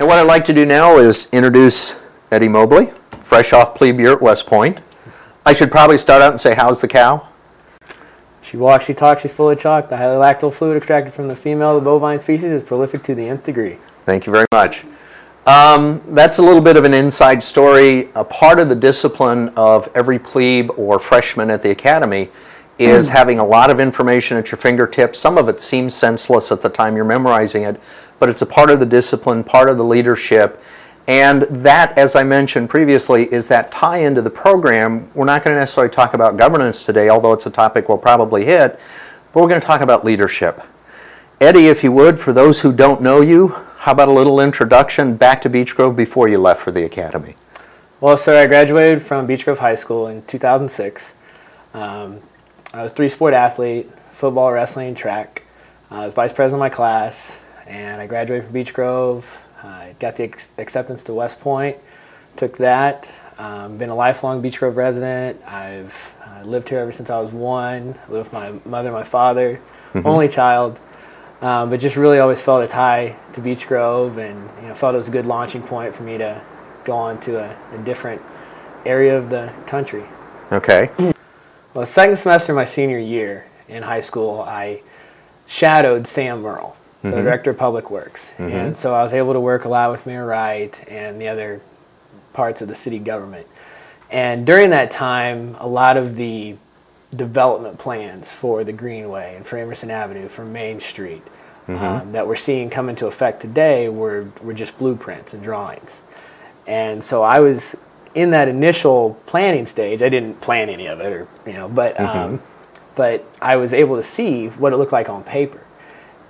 And what I'd like to do now is introduce Eddie Mobley, fresh off plebe year at West Point. I should probably start out and say, how's the cow? She walks, she talks, she's full of chalk. The highly lactose fluid extracted from the female of the bovine species is prolific to the nth degree. Thank you very much. That's a little bit of an inside story. A part of the discipline of every plebe or freshman at the academy is having a lot of information at your fingertips. Some of it seems senseless at the time you're memorizing it, but it's a part of the discipline, part of the leadership. And that, as I mentioned previously, is that tie into the program. We're not going to necessarily talk about governance today, although it's a topic we'll probably hit, but we're going to talk about leadership. Eddie, if you would, for those who don't know you, how about a little introduction back to Beech Grove before you left for the academy? Well, sir, I graduated from Beech Grove High School in 2006. I was a three-sport athlete, football, wrestling, track. I was vice president of my class, and I graduated from Beech Grove. I got the acceptance to West Point, took that. Been a lifelong Beech Grove resident. I've lived here ever since I was 1. I lived with my mother and my father, only child. But just really always felt a tie to Beech Grove, and felt it was a good launching point for me to go on to a different area of the country. Okay. Well, the second semester of my senior year in high school, I shadowed Sam Merle, the Director of Public Works. And so I was able to work a lot with Mayor Wright and the other parts of the city government. And during that time, a lot of the development plans for the Greenway and for Emerson Avenue, for Main Street, that we're seeing come into effect today were just blueprints and drawings. And so I was in that initial planning stage. I didn't plan any of it, or but I was able to see what it looked like on paper.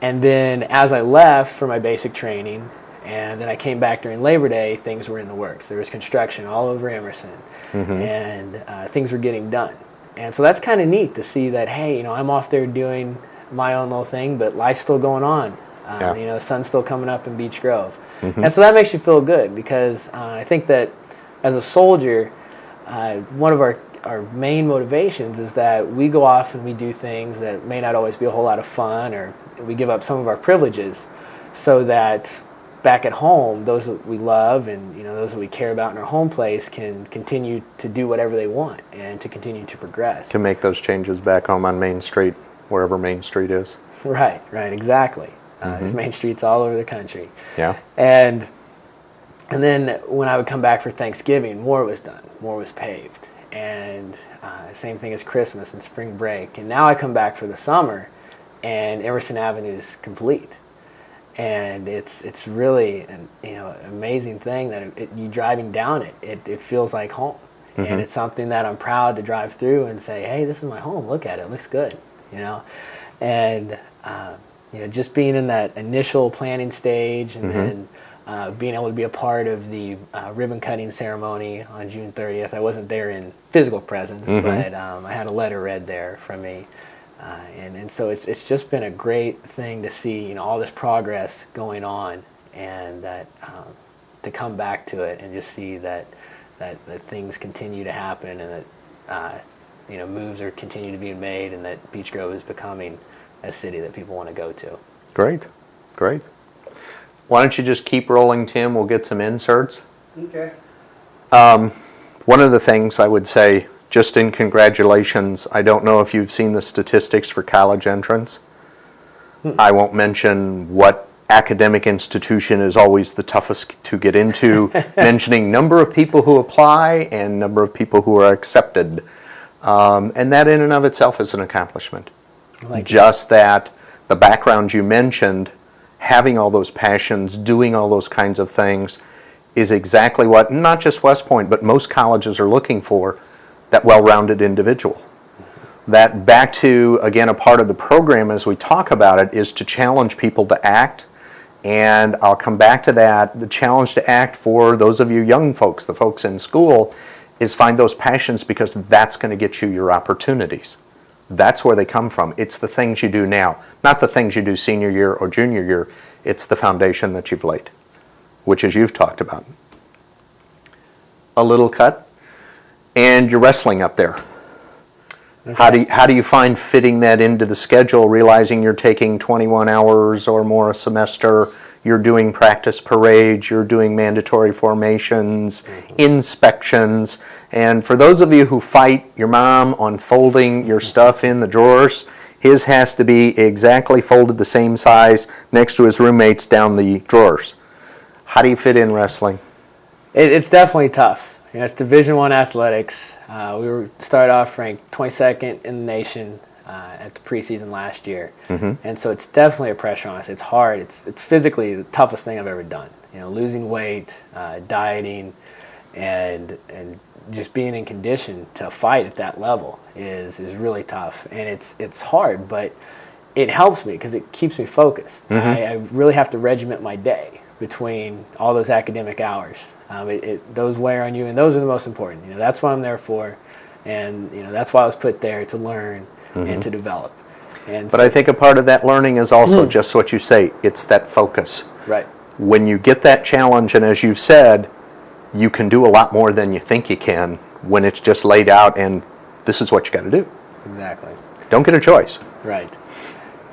And then as I left for my basic training, and then I came back during Labor Day, things were in the works. There was construction all over Emerson, and things were getting done. And so that's kind of neat to see that, hey, I'm off there doing my own little thing, but life's still going on. The sun's still coming up in Beech Grove. And so that makes you feel good, because I think that as a soldier, one of our main motivations is that we go off and we do things that may not always be a whole lot of fun, or we give up some of our privileges so that back at home, those that we love and those that we care about in our home place can continue to do whatever they want and to continue to progress. To make those changes back home on Main Street, wherever Main Street is. Right, exactly. There's Main Streets all over the country. Yeah. And then when I would come back for Thanksgiving, more was done, more was paved. And same thing as Christmas and spring break. And now I come back for the summer, and Emerson Avenue's complete. And it's really an amazing thing that you driving down it feels like home. And it's something that I'm proud to drive through and say, hey, this is my home. Look at it. It looks good. And just being in that initial planning stage, and then being able to be a part of the ribbon cutting ceremony on June 30th. I wasn't there in physical presence, but I had a letter read there from me. And so it's just been a great thing to see all this progress going on, and that to come back to it and just see that things continue to happen, and that moves are continue to be made, and that Beech Grove is becoming a city that people want to go to. Great. Why don't you just keep rolling, Tim? We'll get some inserts. Okay. One of the things I would say, just in congratulations, I don't know if you've seen the statistics for college entrance. I won't mention what academic institution is always the toughest to get into, mentioning number of people who apply and number of people who are accepted. And that in and of itself is an accomplishment. Just that, the background you mentioned, having all those passions, doing all those kinds of things, is exactly what, not just West Point, but most colleges are looking for, that well-rounded individual. That, back to, again, a part of the program as we talk about it, is to challenge people to act. And I'll come back to that. The challenge to act for those of you young folks, the folks in school, is find those passions, because that's going to get you your opportunities. That's where they come from. It's the things you do now, not the things you do senior year or junior year. It's the foundation that you've laid, which, as you've talked about. A little cut, and you're wrestling up there. Okay. How do you find fitting that into the schedule, realizing you're taking 21 hours or more a semester, you're doing practice parades, you're doing mandatory formations, inspections, and for those of you who fight your mom on folding your stuff in the drawers, his has to be exactly folded the same size next to his roommates down the drawers. How do you fit in wrestling? It's definitely tough. You know, it's Division I athletics. We started off ranked 22nd in the nation at the preseason last year, and so it's definitely a pressure on us. It's hard. It's physically the toughest thing I've ever done. You know, losing weight, dieting, and just being in condition to fight at that level is really tough, and it's hard, but it helps me because it keeps me focused. I really have to regiment my day between all those academic hours. Those wear on you, and those are the most important. You know, that's what I'm there for, and you know that's why I was put there, to learn and to develop. And but I think a part of that learning is also just what you say. It's that focus. Right. When you get that challenge, and as you've said, you can do a lot more than you think you can when it's just laid out and this is what you got to do. Exactly. Don't get a choice. Right.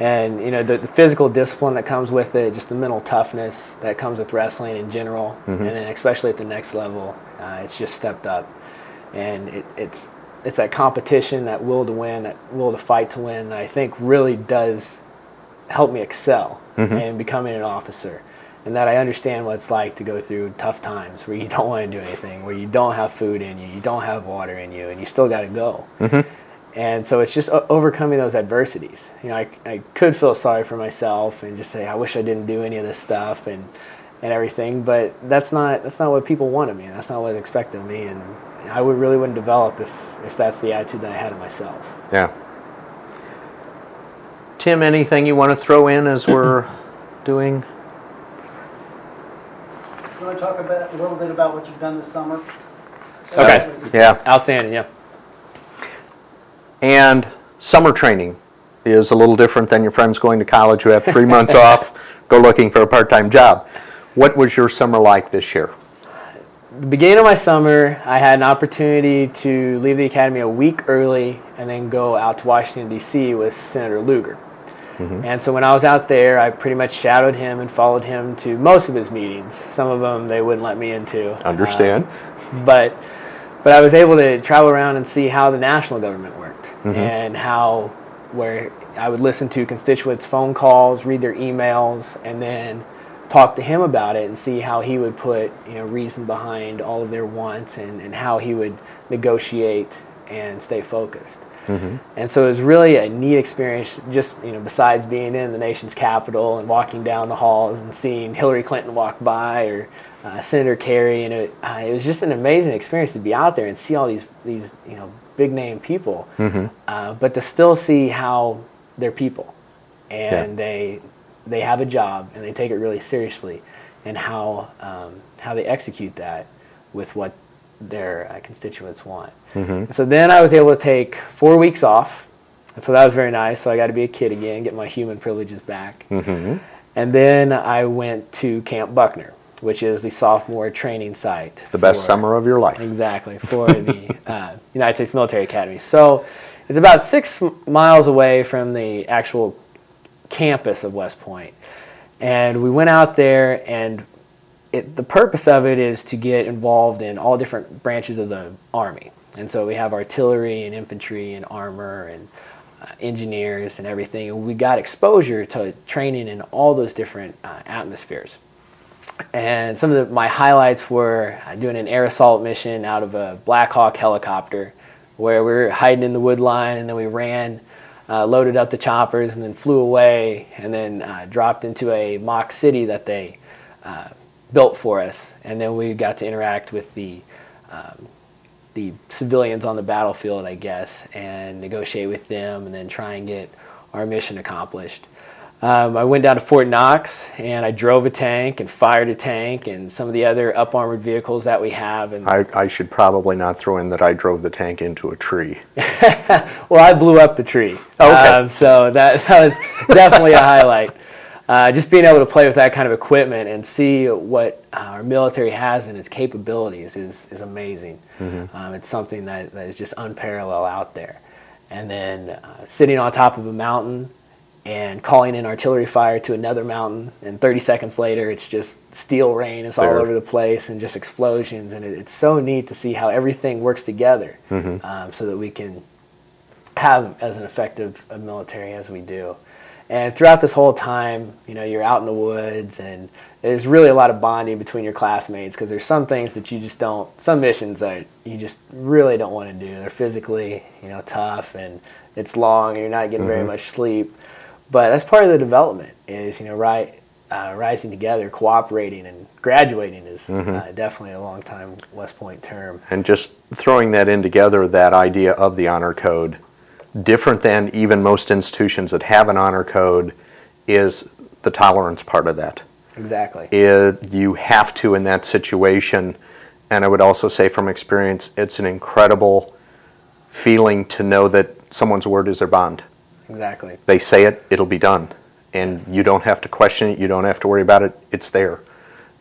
And you know the physical discipline that comes with it, just the mental toughness that comes with wrestling in general, and then especially at the next level, it's just stepped up. And it's that competition, that will to win, that will to fight to win, that I think really does help me excel in becoming an officer. And that I understand what it's like to go through tough times where you don't want to do anything, where you don't have food in you, you don't have water in you, and you still got to go. And so it's just overcoming those adversities. You know, I could feel sorry for myself and just say, I wish I didn't do any of this stuff and everything, but that's not what people want of me. That's not what's expected of me, and I really wouldn't develop if that's the attitude that I had of myself. Yeah. Tim, anything you want to throw in as we're doing? You want to talk a little bit about what you've done this summer? Okay. Yeah. Outstanding, yeah. And summer training is a little different than your friends going to college who have 3 months off, go looking for a part-time job. What was your summer like this year? The beginning of my summer, I had an opportunity to leave the academy a week early and then go out to Washington, D.C. with Senator Lugar. And so when I was out there, I pretty much shadowed him and followed him to most of his meetings. Some of them they wouldn't let me into. Understand. But I was able to travel around and see how the national government worked, and where I would listen to constituents' phone calls, read their emails, and then talk to him about it and see how he would put reason behind all of their wants and how he would negotiate and stay focused. And so it was really a neat experience, just besides being in the nation's capital and walking down the halls and seeing Hillary Clinton walk by or Senator Kerry, and it was just an amazing experience to be out there and see all these big name people, but to still see how they're people and they have a job and they take it really seriously, and how they execute that with what their constituents want. So then I was able to take 4 weeks off, and so that was very nice. So I got to be a kid again, get my human privileges back. And then I went to Camp Buckner, which is the sophomore training site. The best summer of your life. Exactly, for the United States Military Academy. So it's about 6 miles away from the actual campus of West Point. And we went out there, and the purpose of it is to get involved in all different branches of the Army. And so we have artillery and infantry and armor and engineers and everything. And we got exposure to training in all those different atmospheres. And some of my highlights were doing an air assault mission out of a Black Hawk helicopter, where we were hiding in the wood line, and then we ran, loaded up the choppers, and then flew away, and then dropped into a mock city that they built for us. And then we got to interact with the civilians on the battlefield, I guess, and negotiate with them, and then try and get our mission accomplished. I went down to Fort Knox, and I drove a tank and fired a tank and some of the other up-armored vehicles that we have. And I should probably not throw in that I drove the tank into a tree. Well, I blew up the tree. Okay. So that was definitely a highlight. Just being able to play with that kind of equipment and see what our military has in its capabilities is amazing. It's something that is just unparalleled out there. And then sitting on top of a mountain and calling in artillery fire to another mountain, and 30 seconds later it's just steel rain. It's all over the place and just explosions, and it's so neat to see how everything works together so that we can have as an effective a military as we do. And throughout this whole time, you know, you're out in the woods, and there's really a lot of bonding between your classmates, because there's some things that you just don't, some missions that you just really don't want to do. They're physically, you know, tough, and it's long, and you're not getting very much sleep. But that's part of the development, is, you know, rising together, cooperating, and graduating is definitely a long time West Point term. And just throwing that in together, that idea of the honor code, different than even most institutions that have an honor code, is the tolerance part of that. Exactly. You have to in that situation, and I would also say from experience, it's an incredible feeling to know that someone's word is their bond. Exactly. They say it, it'll be done. And you don't have to question it, you don't have to worry about it, it's there.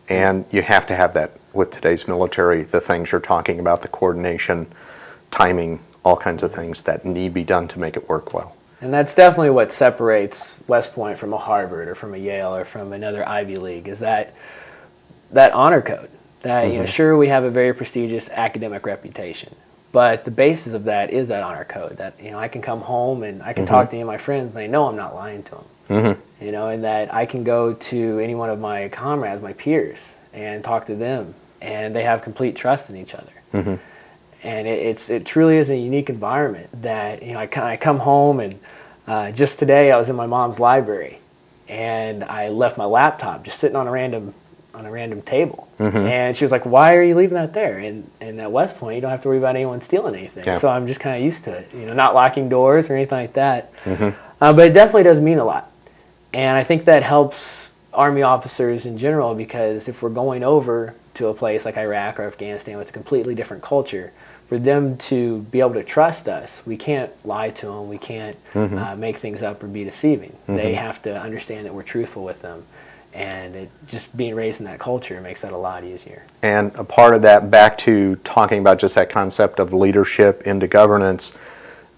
And you have to have that with today's military, the things you're talking about, the coordination, timing, all kinds of things that need to be done to make it work well. And that's definitely what separates West Point from a Harvard or from a Yale or from another Ivy League, is that honor code. That, you know, sure, we have a very prestigious academic reputation, but the basis of that is that honor code. That, you know, I can come home and I can talk to any of my friends, and they know I'm not lying to them. You know, and that I can go to any one of my comrades, my peers, and talk to them, and they have complete trust in each other. And it truly is a unique environment that, you know, I come home, and just today I was in my mom's library, and I left my laptop just sitting on a random table. And she was like, "Why are you leaving that there? And at West Point, you don't have to worry about anyone stealing anything." Yeah. So I'm just kind of used to it, you know, not locking doors or anything like that. But it definitely does mean a lot. And I think that helps Army officers in general, because if we're going over to a place like Iraq or Afghanistan with a completely different culture, for them to be able to trust us, we can't lie to them, we can't make things up or be deceiving. They have to understand that we're truthful with them. And just being raised in that culture makes that a lot easier. And a part of that, back to talking about just that concept of leadership into governance,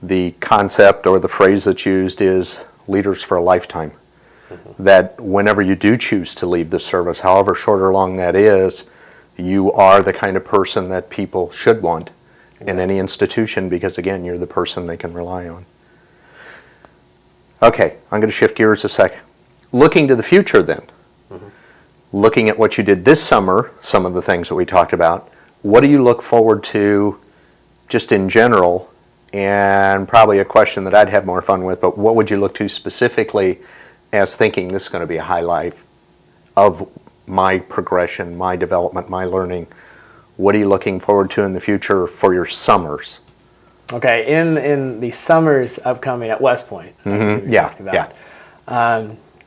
the concept or the phrase that's used is leaders for a lifetime. That whenever you do choose to leave the service, however short or long that is, you are the kind of person that people should want in any institution, because again, you're the person they can rely on. Okay, I'm going to shift gears a sec. Looking to the future then, looking at what you did this summer, some of the things that we talked about, what do you look forward to just in general? And probably a question that I'd have more fun with, but what would you look to specifically as thinking this is going to be a highlight of my progression, my development, my learning? What are you looking forward to in the future for your summers? Okay, in the summers upcoming at West Point.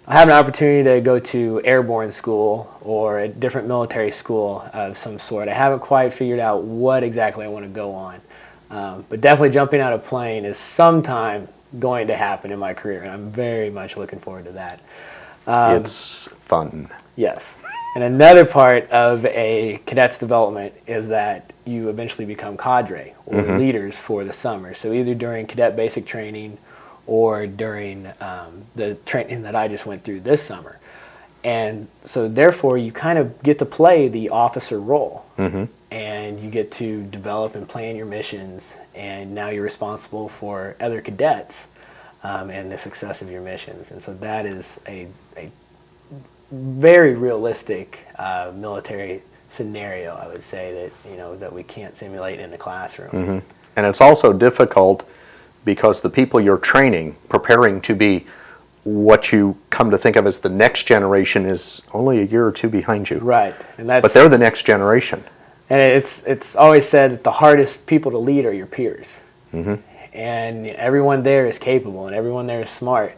I have an opportunity to go to airborne school or a different military school of some sort. I haven't quite figured out what exactly I want to go on. But definitely jumping out of a plane is sometime going to happen in my career, and I'm very much looking forward to that. It's fun. Yes. And another part of a cadet's development is that you eventually become cadre or leaders for the summer. So either during cadet basic training or during the training that I just went through this summer. And so therefore you kind of get to play the officer role. And you get to develop and plan your missions, and now you're responsible for other cadets and the success of your missions. And so that is a very realistic military scenario, I would say, that, you know, that we can't simulate in the classroom. And it's also difficult because the people you're training, preparing to be what you come to think of as the next generation, is only a year or two behind you. Right. And that's, but they're the next generation. And it's always said that the hardest people to lead are your peers. And everyone there is capable, and everyone there is smart.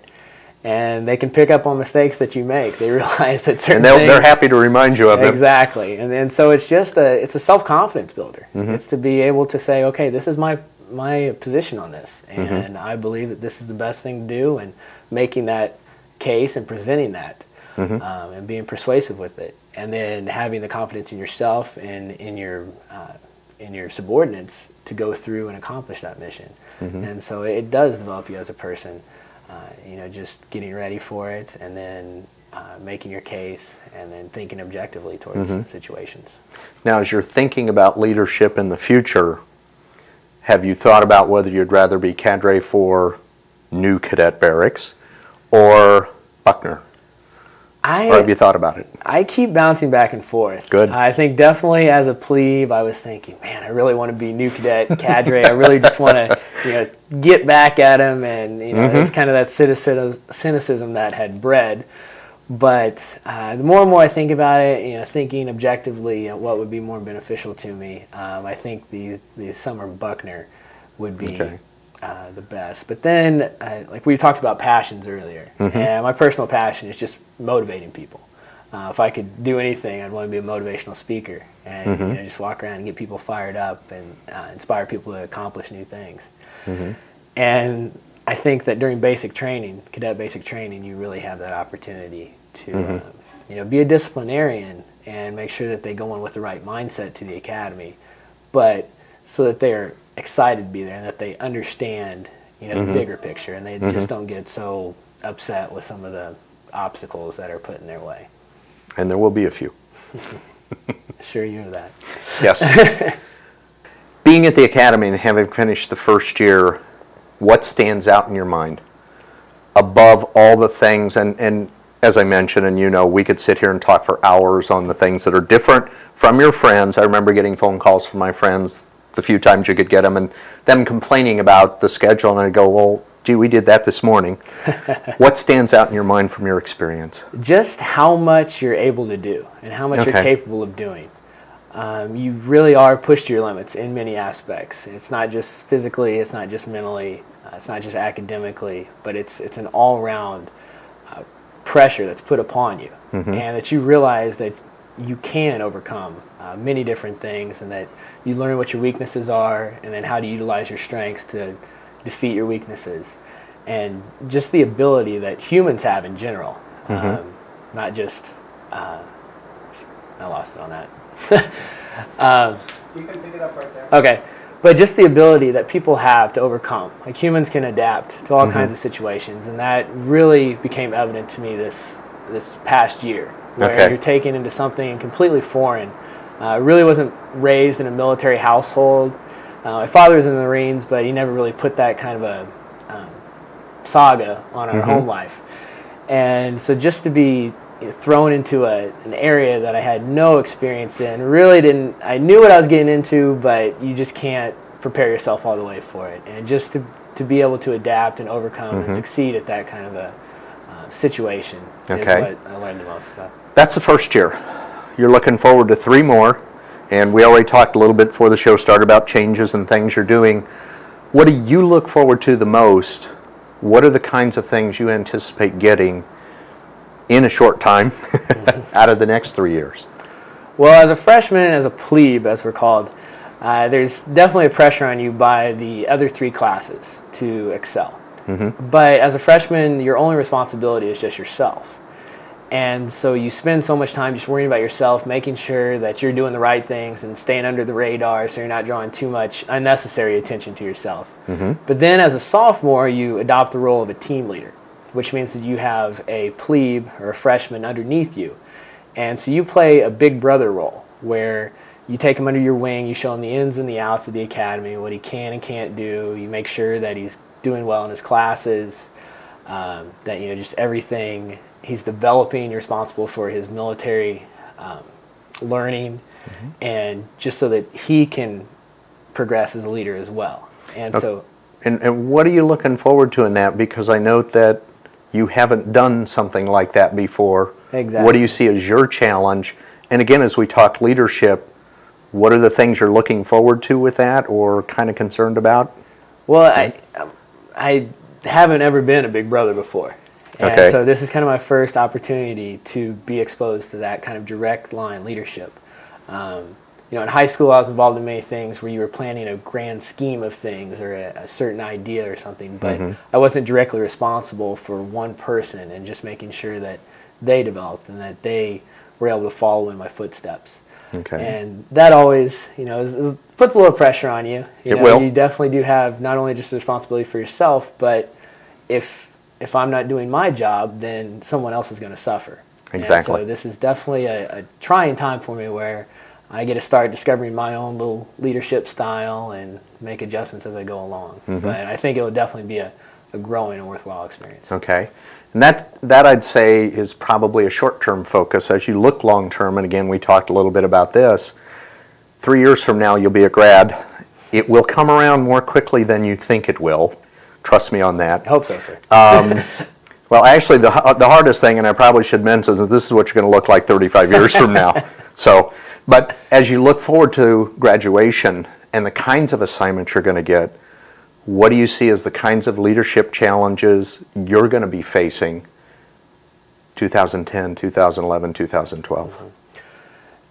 And they can pick up on mistakes that you make. They realize that certain things... And they're happy to remind you of them. Exactly. And so it's just it's a self-confidence builder. It's to be able to say, okay, this is my position on this, and I believe that this is the best thing to do, and making that case and presenting that, and being persuasive with it, and then having the confidence in yourself and in your subordinates to go through and accomplish that mission. And so it does develop you as a person. just getting ready for it, and then making your case, and then thinking objectively towards situations. Now, as you're thinking about leadership in the future, have you thought about whether you'd rather be cadre for New Cadet Barracks or Buckner? Or have you thought about it? I keep bouncing back and forth. Good. I think definitely as a plebe, I was thinking, man, I really want to be New Cadet cadre. I really just want to, get back at him, and there's kind of that cynicism that had bred. But the more and more I think about it, thinking objectively, what would be more beneficial to me, I think the summer Buckner would be the best. But then, like we talked about passions earlier, and my personal passion is just motivating people. If I could do anything, I'd want to be a motivational speaker and just walk around and get people fired up and inspire people to accomplish new things. And I think that during basic training, cadet basic training, you really have that opportunity to be a disciplinarian and make sure that they go in with the right mindset to the academy, but so that they're excited to be there and that they understand the bigger picture, and they just don't get so upset with some of the obstacles that are put in their way. And there will be a few. Assure you of that. Yes. Being at the academy and having finished the first year, what stands out in your mind above all the things, and as I mentioned, and we could sit here and talk for hours on the things that are different from your friends. I remember getting phone calls from my friends the few times you could get them, and them complaining about the schedule, and I'd go, well, gee, we did that this morning. What stands out in your mind from your experience? Just how much you're able to do and how much you're capable of doing. You really are pushed to your limits in many aspects. It's not just physically, it's not just mentally, it's not just academically, but it's an all-around pressure that's put upon you, and that you realize that you can overcome many different things, and that you learn what your weaknesses are and then how to utilize your strengths to defeat your weaknesses. And just the ability that humans have in general, not just I lost it on that. You can pick it up right there. Okay. But just the ability that people have to overcome. Like, humans can adapt to all kinds of situations, and that really became evident to me this past year, where you're taken into something completely foreign. Really wasn't raised in a military household. My father was in the Marines, but he never really put that kind of a saga on our home life. And so just to be thrown into an area that I had no experience in, I knew what I was getting into, but you just can't prepare yourself all the way for it. And just to be able to adapt and overcome and succeed at that kind of a situation is what I learned the most about. That's the first year. You're looking forward to 3 more, and we already talked a little bit before the show started about changes and things you're doing. What do you look forward to the most? What are the kinds of things you anticipate getting in a short time out of the next 3 years? Well, as a freshman, as a plebe, as we're called, there's definitely a pressure on you by the other 3 classes to excel. But as a freshman, your only responsibility is just yourself. And so you spend so much time just worrying about yourself, making sure that you're doing the right things and staying under the radar so you're not drawing too much unnecessary attention to yourself. But then as a sophomore, you adopt the role of a team leader, which means that you have a plebe or a freshman underneath you. And so you play a big brother role, where you take him under your wing, you show him the ins and the outs of the academy, what he can and can't do, you make sure that he's doing well in his classes, that just everything he's developing, you're responsible for his military learning, and just so that he can progress as a leader as well. And so, and what are you looking forward to in that? Because I note that you haven't done something like that before. Exactly. What do you see as your challenge? And again, as we talk leadership, what are the things you're looking forward to with that, or kind of concerned about? Well, I haven't ever been a big brother before. And so this is kind of my first opportunity to be exposed to that kind of direct line leadership. In high school, I was involved in many things where you were planning a grand scheme of things or a certain idea or something, but I wasn't directly responsible for one person and just making sure that they developed and that they were able to follow in my footsteps. And that always, puts a little pressure on you. It will. You definitely do have not only just the responsibility for yourself, but if if I'm not doing my job, then someone else is going to suffer. Exactly. And so this is definitely a trying time for me where I get to start discovering my own little leadership style and make adjustments as I go along. But I think it will definitely be a growing and worthwhile experience. Okay. And that I'd say is probably a short-term focus. As you look long-term, and again, we talked a little bit about this, 3 years from now you'll be a grad. It will come around more quickly than you think it will. Trust me on that. I hope so, sir. Well, actually, the hardest thing, and I probably should mention, is this is what you're going to look like 35 years from now. So, but as you look forward to graduation and the kinds of assignments you're going to get, what do you see as the kinds of leadership challenges you're going to be facing 2010, 2011, 2012?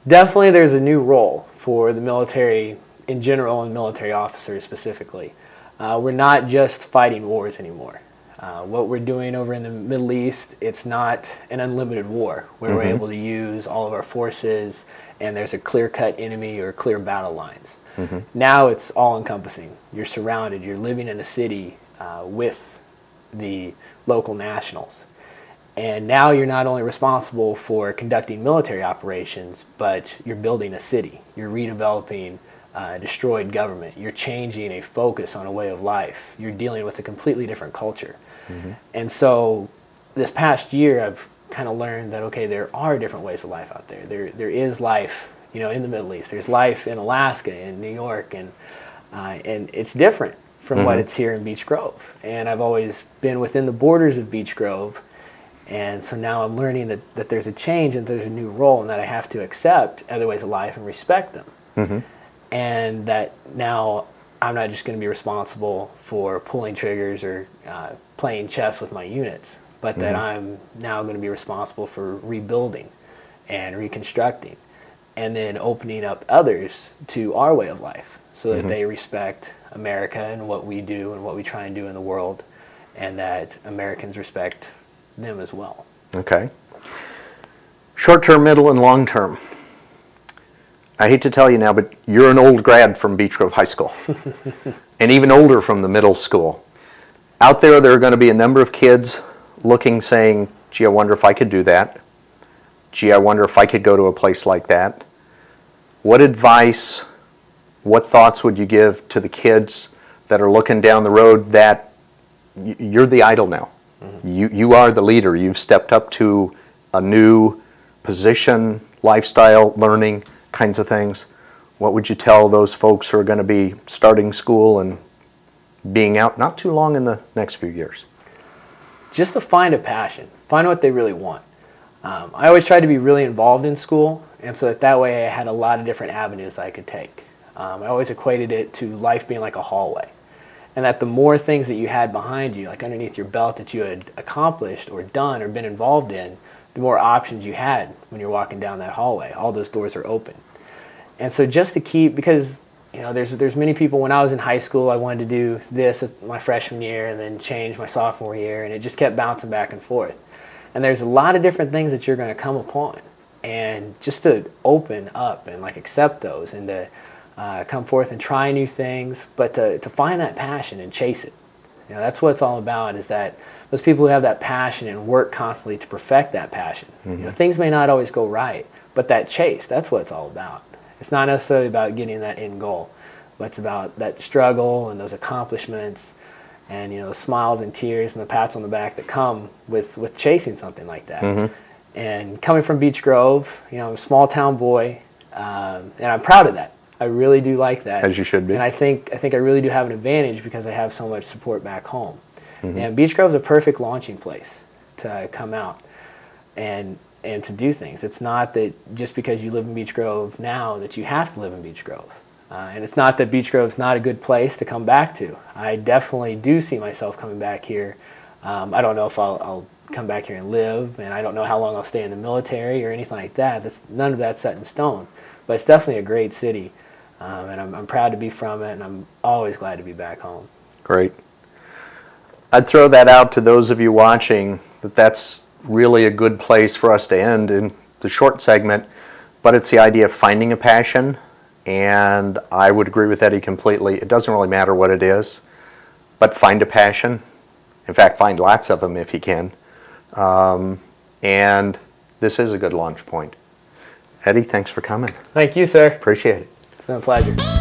Definitely there's a new role for the military in general and military officers specifically. We're not just fighting wars anymore. What we're doing over in the Middle East, it's not an unlimited war where we're able to use all of our forces and there's a clear-cut enemy or clear battle lines. Now it's all-encompassing. You're surrounded. You're living in a city with the local nationals. And now you're not only responsible for conducting military operations, but you're building a city. You're redeveloping destroyed government. You're changing a focus on a way of life. You're dealing with a completely different culture. And so this past year I've kind of learned that, okay, there are different ways of life out there. There is life, you know, in the Middle East. There's life in Alaska, in New York, and it's different from what it's here in Beech Grove. And I've always been within the borders of Beech Grove, and so now I'm learning that there's a change and there's a new role and that I have to accept other ways of life and respect them. And that now I'm not just going to be responsible for pulling triggers or playing chess with my units, but that I'm now going to be responsible for rebuilding and reconstructing and then opening up others to our way of life so that they respect America and what we do and what we try and do in the world, and that Americans respect them as well. Okay. Short-term, middle, and long-term. I hate to tell you now, but you're an old grad from Beech Grove High School, and even older from the middle school. Out there are going to be a number of kids looking, saying, gee, I wonder if I could do that. Gee, I wonder if I could go to a place like that. What advice, what thoughts would you give to the kids that are looking down the road that you're the idol now? You are the leader. You've stepped up to a new position, lifestyle, learning kinds of things. What would you tell those folks who are going to be starting school and being out not too long in the next few years? Just to find a passion, find what they really want. I always tried to be really involved in school, and so that way I had a lot of different avenues I could take. I always equated it to life being like a hallway, and that the more things that you had behind you, like underneath your belt, that you had accomplished or done or been involved in, the more options you had when you're walking down that hallway. All those doors are open. And so just to keep, because you know, there's many people, when I was in high school, I wanted to do this my freshman year and then change my sophomore year, and it just kept bouncing back and forth. And there's a lot of different things that you're going to come upon, and just to open up and like accept those, and to come forth and try new things, but to find that passion and chase it. You know, that's what it's all about, is that those people who have that passion and work constantly to perfect that passion. You know, things may not always go right, but that chase, that's what it's all about. It's not necessarily about getting that end goal, but it's about that struggle and those accomplishments and, you know, smiles and tears and the pats on the back that come with chasing something like that. And coming from Beech Grove, you know, I'm a small town boy, and I'm proud of that. I really do like that. As you should be. And I think I really do have an advantage because I have so much support back home. And Beech Grove is a perfect launching place to come out and to do things. It's not that just because you live in Beech Grove now that you have to live in Beech Grove. And it's not that Beech Grove is not a good place to come back to. I definitely do see myself coming back here. I don't know if I'll come back here and live, and I don't know how long I'll stay in the military or anything like that. None of that's set in stone. But it's definitely a great city, and I'm proud to be from it, and I'm always glad to be back home. Great. I'd throw that out to those of you watching, that's really a good place for us to end in the short segment, but it's the idea of finding a passion, and I would agree with Eddie completely. It doesn't really matter what it is, but find a passion In fact, find lots of them if you can. And this is a good launch point. Eddie, thanks for coming. Thank you, sir. Appreciate it. It's been a pleasure.